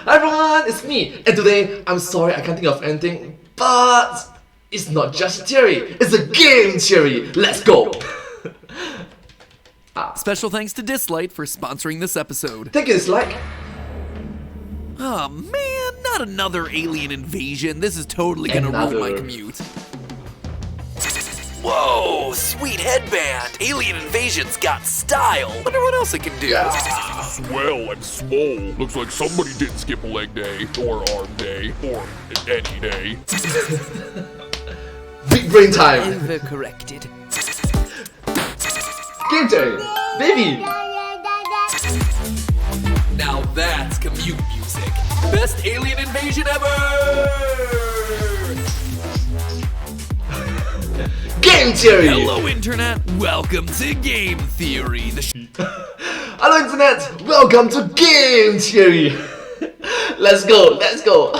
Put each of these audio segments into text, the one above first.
Hi everyone, it's me, and today, I'm sorry I can't think of anything, but it's not just a theory, it's a game theory. Let's go! Special thanks to Dislyte for sponsoring this episode. Thank you, Dislyte. Oh man, not another alien invasion. This is totally gonna ruin my commute. Whoa, sweet headband. Alien invasion's got style. Wonder what else it can do. Swell and small. Looks like somebody didn't skip a leg day, or arm day, or any day. Big brain time. Overcorrected. Game theory, baby. Now that's commute music. Best alien invasion ever! Game theory. Hello, Internet. Welcome to Game Theory. Hello, Internet. Welcome to Game theory. Let's go. Let's go.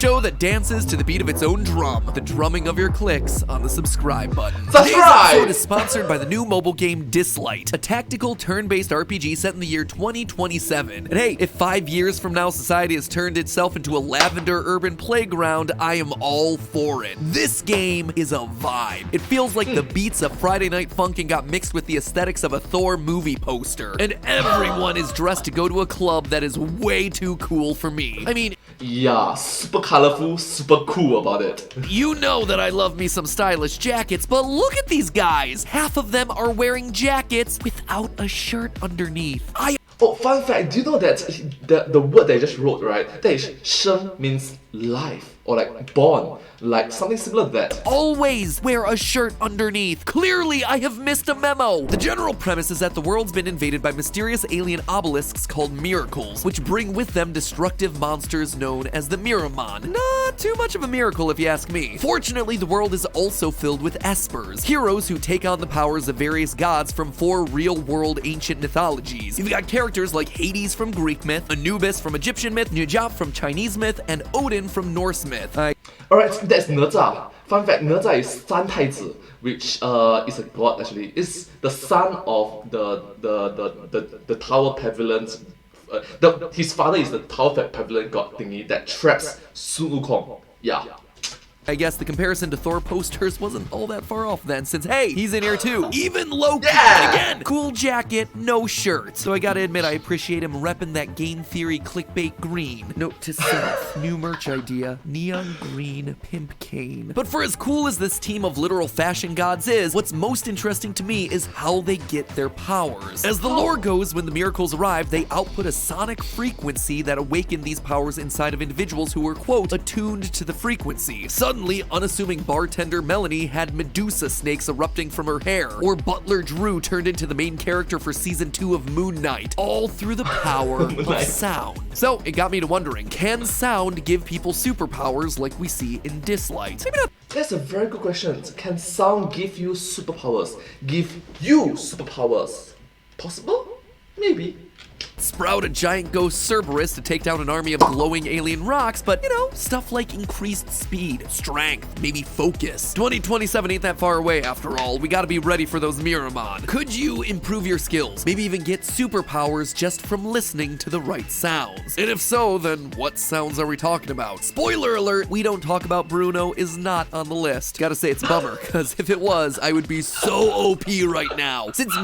Show that dances to the beat of its own drum, the drumming of your clicks on the subscribe button. Subscribe! Today's episode is sponsored by the new mobile game Dislyte, a tactical turn-based RPG set in the year 2027. And hey, if 5 years from now society has turned itself into a lavender urban playground, I am all for it. This game is a vibe. It feels like the beats of Friday Night Funkin' got mixed with the aesthetics of a Thor movie poster. And everyone is dressed to go to a club that is way too cool for me. I mean, yeah, super colorful, super cool about it. you know that I love me some stylish jackets, but look at these guys. Half of them are wearing jackets without a shirt underneath. Oh, fun fact, do you know that the word that I just wrote, right? That is 生 means life, or like born, like something similar to that. Always wear a shirt underneath. Clearly, I have missed a memo. The general premise is that the world's been invaded by mysterious alien obelisks called miracles, which bring with them destructive monsters known as the Miramon. Not too much of a miracle if you ask me. Fortunately, the world is also filled with espers, heroes who take on the powers of various gods from 4 real-world ancient mythologies. You've got characters like Hades from Greek myth, Anubis from Egyptian myth, Nujab from Chinese myth, and Odin from Norse myth. Alright, that's哪吒. Fun fact,哪吒is 三太子, which is a god actually. It's the son of the Tower Pavilion. His father is the Tower Pavilion god thingy that traps Sun Wukong. Yeah. I guess the comparison to Thor posters wasn't all that far off then, since hey, he's in here too. Even Loki. Yeah! Again, cool jacket, no shirt. So I gotta admit, I appreciate him repping that Game Theory clickbait green. Note to self, new merch idea, neon green pimp cane. But for as cool as this team of literal fashion gods is, what's most interesting to me is how they get their powers. As the lore goes, when the miracles arrive, they output a sonic frequency that awakened these powers inside of individuals who were, quote, attuned to the frequency. Suddenly, unassuming bartender Melanie had Medusa snakes erupting from her hair, or Butler Drew turned into the main character for season 2 of Moon Knight, all through the power of sound. So it got me to wondering, can sound give people superpowers like we see in Dislyte? Maybe not. That's a very good question. Can sound give you superpowers? Give you superpowers? Possible? Maybe. Sprout a giant ghost Cerberus to take down an army of glowing alien rocks, but, you know, stuff like increased speed, strength, maybe focus. 2027 ain't that far away after all. We gotta be ready for those Miramon. Could you improve your skills? Maybe even get superpowers just from listening to the right sounds? And if so, then what sounds are we talking about? Spoiler alert, we don't talk about Bruno is not on the list. Gotta say it's a bummer, cause if it was, I would be so OP right now. Since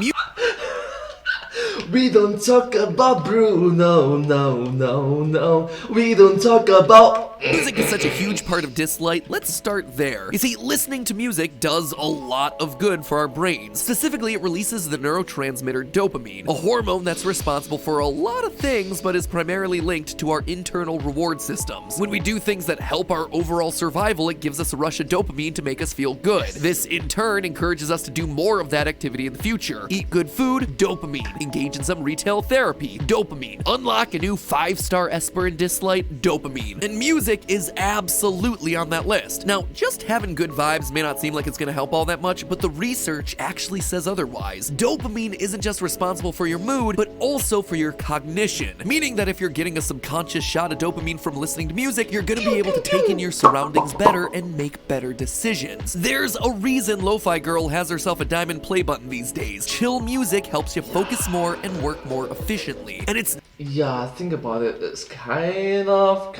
We don't talk about Bruno, no. We don't talk about... music is such a huge part of Dislyte, let's start there. You see, listening to music does a lot of good for our brains. Specifically, it releases the neurotransmitter dopamine, a hormone that's responsible for a lot of things, but is primarily linked to our internal reward systems. When we do things that help our overall survival, it gives us a rush of dopamine to make us feel good. This, in turn, encourages us to do more of that activity in the future. Eat good food, dopamine. Engage in some retail therapy, dopamine. Unlock a new 5-star Esper in Dislyte, dopamine. And music is absolutely on that list. Now, just having good vibes may not seem like it's gonna help all that much, but the research actually says otherwise. Dopamine isn't just responsible for your mood, but also for your cognition, meaning that if you're getting a subconscious shot of dopamine from listening to music, you're gonna be able to take in your surroundings better and make better decisions. There's a reason Lo-Fi Girl has herself a diamond play button these days. Chill music helps you focus more and work more efficiently. And it's Yeah, think about it. It's kind of,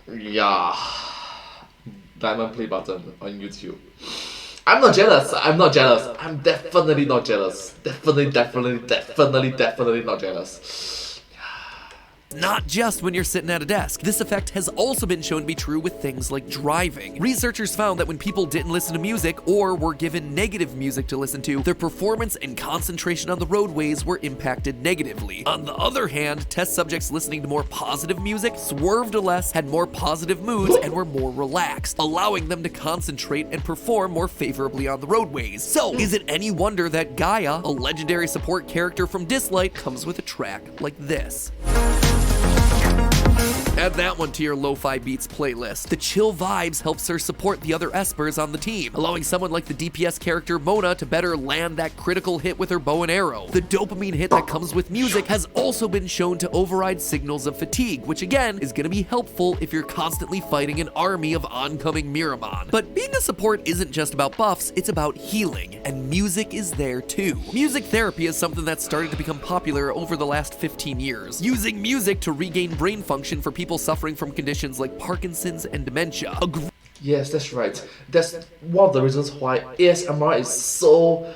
yeah. Diamond play button on YouTube. I'm not jealous. I'm definitely not jealous. Definitely not jealous. not just when you're sitting at a desk. This effect has also been shown to be true with things like driving. Researchers found that when people didn't listen to music or were given negative music to listen to, their performance and concentration on the roadways were impacted negatively. On the other hand, test subjects listening to more positive music swerved less, had more positive moods, and were more relaxed, allowing them to concentrate and perform more favorably on the roadways. So, is it any wonder that Gaia, a legendary support character from Dislyte, comes with a track like this? Add that one to your lo-fi beats playlist. The chill vibes helps her support the other espers on the team, allowing someone like the DPS character Mona to better land that critical hit with her bow and arrow. The dopamine hit that comes with music has also been shown to override signals of fatigue, which again is going to be helpful if you're constantly fighting an army of oncoming Miramon. But being a support isn't just about buffs, it's about healing, and music is there too. Music therapy is something that's started to become popular over the last 15 years, using music to regain brain function for people suffering from conditions like Parkinson's and dementia. Yes, that's right. That's one of the reasons why ASMR is so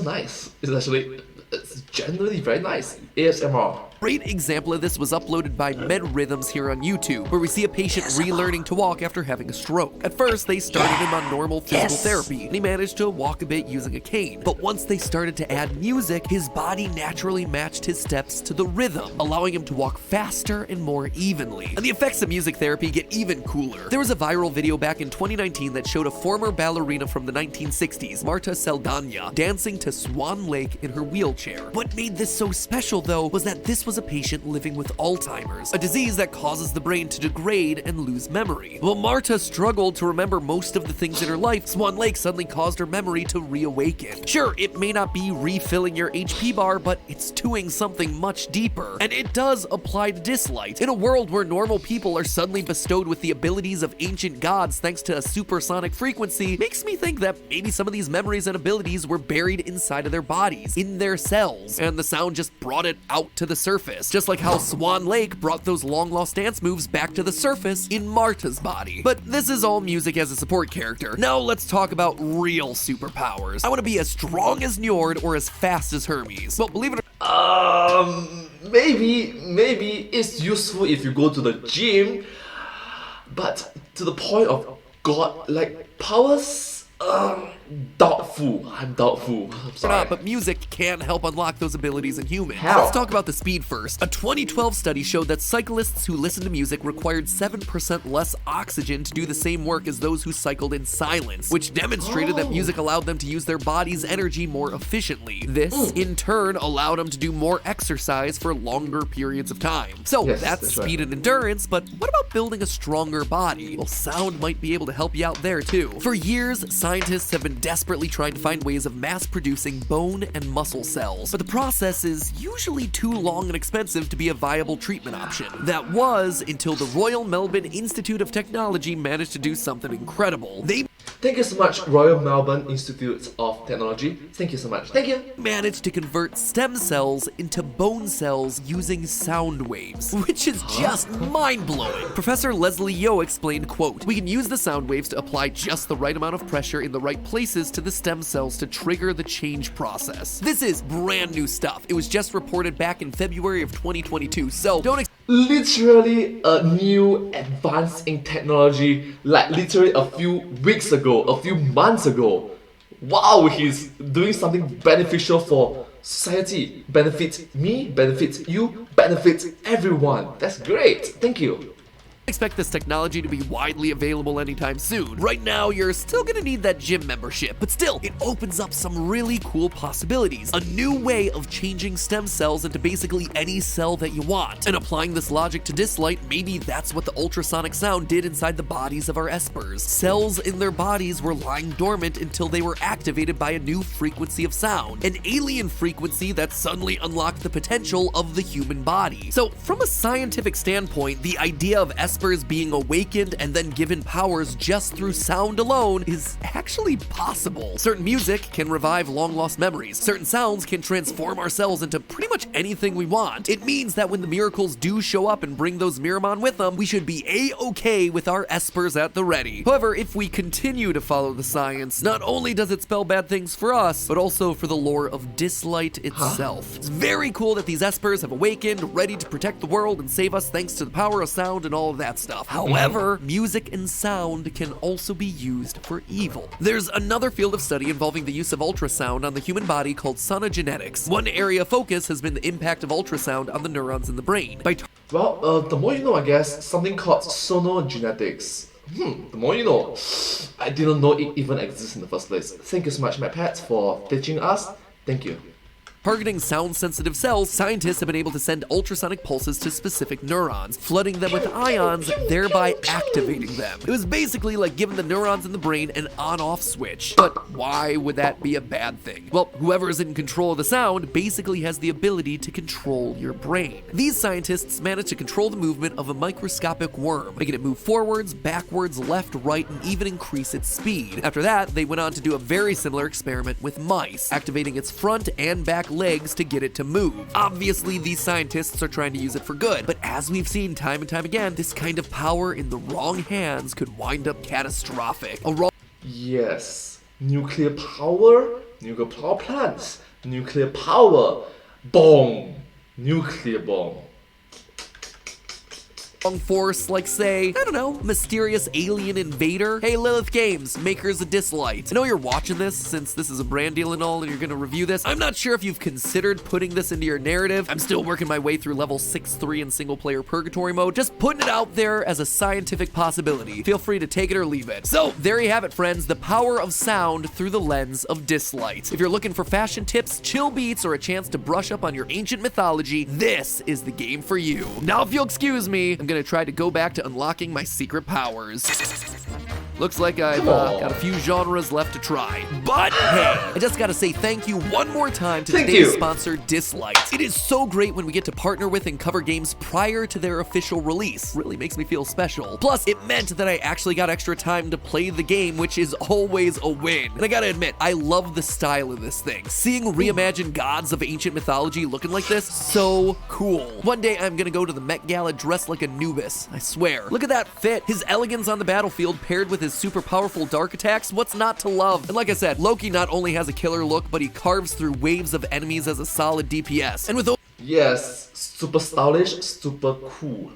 nice. It's generally very nice. ASMR. Great example of this was uploaded by Med Rhythms here on YouTube, where we see a patient relearning to walk after having a stroke. At first, they started him on normal physical therapy, and he managed to walk a bit using a cane. But once they started to add music, his body naturally matched his steps to the rhythm, allowing him to walk faster and more evenly. And the effects of music therapy get even cooler. There was a viral video back in 2019 that showed a former ballerina from the 1960s, Marta Saldana, dancing to Swan Lake in her wheelchair. What made this so special, though, was that this was a patient living with Alzheimer's, a disease that causes the brain to degrade and lose memory. While Marta struggled to remember most of the things in her life, Swan Lake suddenly caused her memory to reawaken. Sure, it may not be refilling your HP bar, but it's doing something much deeper. And it does apply to Dislyte. In a world where normal people are suddenly bestowed with the abilities of ancient gods thanks to a supersonic frequency, makes me think that maybe some of these memories and abilities were buried inside of their bodies, in their cells, and the sound just brought it out to the surface. Just like how Swan Lake brought those long-lost dance moves back to the surface in Marta's body. But this is all music as a support character. Now let's talk about real superpowers. I want to be as strong as Njord or as fast as Hermes. Well, believe it or Maybe it's useful if you go to the gym, but to the point of God-like powers, doubtful. I'm sorry. not, but music can help unlock those abilities in humans. How? Let's talk about the speed first. A 2012 study showed that cyclists who listened to music required 7% less oxygen to do the same work as those who cycled in silence, which demonstrated that music allowed them to use their body's energy more efficiently. This, in turn, allowed them to do more exercise for longer periods of time. So Yes, that's that's speed right. and endurance, but what about building a stronger body? Well, sound might be able to help you out there too. For years, scientists have been desperately trying to find ways of mass-producing bone and muscle cells, but the process is usually too long and expensive to be a viable treatment option. That was until the Royal Melbourne Institute of Technology managed to do something incredible. They Thank you so much, Royal Melbourne Institute of Technology. Thank you so much. Thank you. managed to convert stem cells into bone cells using sound waves, which is just mind-blowing. Professor Leslie Yeo explained, quote, "We can use the sound waves to apply just the right amount of pressure in the right places to the stem cells to trigger the change process." This is brand new stuff. It was just reported back in February of 2022, so don't Literally a new advance in technology, like literally a few weeks ago, a few months ago. Wow, he's doing something beneficial for society. Benefits me, benefits you, benefits everyone. That's great. Thank you. expect this technology to be widely available anytime soon. Right now, you're still gonna need that gym membership, but still, it opens up some really cool possibilities. A new way of changing stem cells into basically any cell that you want. And applying this logic to Dislyte, maybe that's what the ultrasonic sound did inside the bodies of our espers. Cells in their bodies were lying dormant until they were activated by a new frequency of sound, an alien frequency that suddenly unlocked the potential of the human body. So, from a scientific standpoint, the idea of espers being awakened and then given powers just through sound alone is actually possible. Certain music can revive long-lost memories. Certain sounds can transform ourselves into pretty much anything we want. It means that when the miracles do show up and bring those Miramon with them, we should be a-okay with our espers at the ready. However, if we continue to follow the science, not only does it spell bad things for us, but also for the lore of Dislyte itself. It's very cool that these espers have awakened, ready to protect the world and save us thanks to the power of sound and all of that stuff. However, music and sound can also be used for evil. There's another field of study involving the use of ultrasound on the human body called sonogenetics. One area of focus has been the impact of ultrasound on the neurons in the brain. Well, the more you know, I guess, something called sonogenetics. The more you know. I didn't know it even exists in the first place. Thank you so much, MadPat, for teaching us. Thank you. Targeting sound-sensitive cells, scientists have been able to send ultrasonic pulses to specific neurons, flooding them with ions, thereby activating them. It was basically like giving the neurons in the brain an on-off switch. But why would that be a bad thing? Well, whoever is in control of the sound basically has the ability to control your brain. These scientists managed to control the movement of a microscopic worm, making it move forwards, backwards, left, right, and even increase its speed. After that, they went on to do a very similar experiment with mice, activating its front and back legs to get it to move. Obviously, these scientists are trying to use it for good, but as we've seen time and time again, this kind of power in the wrong hands could wind up catastrophic. Yes. Nuclear power plants, nuclear power, bomb, nuclear bomb. Force, like say, I don't know, mysterious alien invader. Hey Lilith Games, makers of Dislyte. I know you're watching this since this is a brand deal and all and you're gonna review this. I'm not sure if you've considered putting this into your narrative. I'm still working my way through level 6-3 in single player purgatory mode, just putting it out there as a scientific possibility. Feel free to take it or leave it. So there you have it, friends, the power of sound through the lens of Dislyte. If you're looking for fashion tips, chill beats, or a chance to brush up on your ancient mythology, this is the game for you. Now if you'll excuse me, I'm gonna try to go back to unlocking my secret powers. Looks like I've got a few genres left to try. But hey, I just gotta say thank you one more time to today's sponsor, Dislyte. It is so great when we get to partner with and cover games prior to their official release. Really makes me feel special. Plus, it meant that I actually got extra time to play the game, which is always a win. And I gotta admit, I love the style of this thing. Seeing reimagined gods of ancient mythology looking like this, so cool. One day I'm gonna go to the Met Gala dressed like Anubis, I swear. Look at that fit. His elegance on the battlefield paired with his super powerful dark attacks, what's not to love? And like I said, Loki not only has a killer look, but he carves through waves of enemies as a solid DPS. And with yes, super stylish, super cool.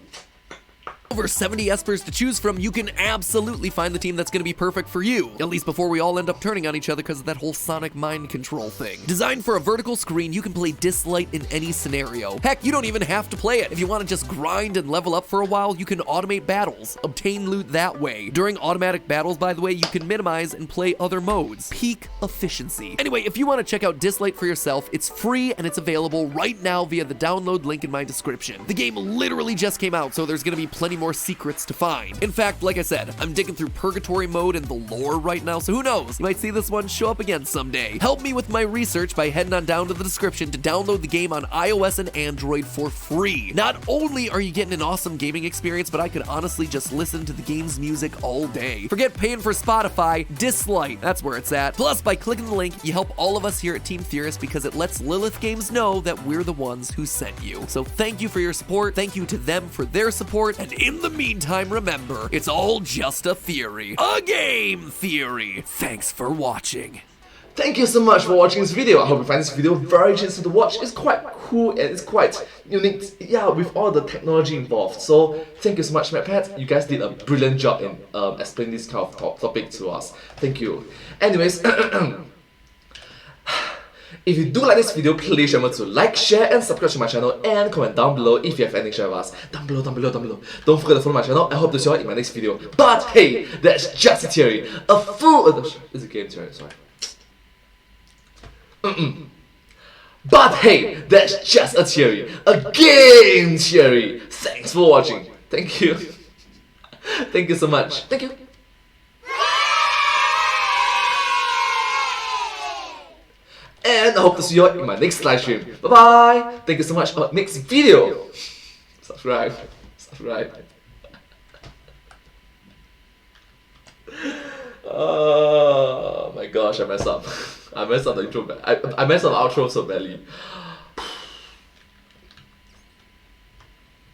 over 70 espers to choose from, you can absolutely find the team that's going to be perfect for you. At least before we all end up turning on each other because of that whole sonic mind control thing. Designed for a vertical screen, you can play Dislyte in any scenario. Heck, you don't even have to play it. If you want to just grind and level up for a while, you can automate battles, obtain loot that way. During automatic battles, by the way, you can minimize and play other modes. Peak efficiency. Anyway, if you want to check out Dislyte for yourself, it's free and it's available right now via the download link in my description. The game literally just came out, so there's going to be plenty more secrets to find. In fact, like I said, I'm digging through purgatory mode and the lore right now, so who knows? You might see this one show up again someday. Help me with my research by heading on down to the description to download the game on iOS and Android for free. Not only are you getting an awesome gaming experience, but I could honestly just listen to the game's music all day. Forget paying for Spotify, Dislyte, that's where it's at. Plus, by clicking the link, you help all of us here at Team Theorists because it lets Lilith Games know that we're the ones who sent you. So thank you for your support, thank you to them for their support, and in the meantime, remember, it's all just a theory. A game theory. Thanks for watching. Thank you so much for watching this video. I hope you find this video very interesting to watch. It's quite cool and it's quite unique, yeah, with all the technology involved. So thank you so much, MadPat. You guys did a brilliant job in explaining this kind of topic to us. Thank you. Anyways, if you do like this video, please remember to like, share, and subscribe to my channel, and comment down below if you have anything to share with us. Down below. Don't forget to follow my channel. I hope to see you all in my next video. But hey, that's just a theory. A full it's a game theory, sorry. But hey, that's just a theory. A game theory. Thanks for watching. Thank you. Thank you so much. Thank you. And I hope to see you all in my next live stream. Bye bye. Thank you so much. Next video. Subscribe. Oh my gosh, I messed up. I messed up the intro. I messed up the outro so badly.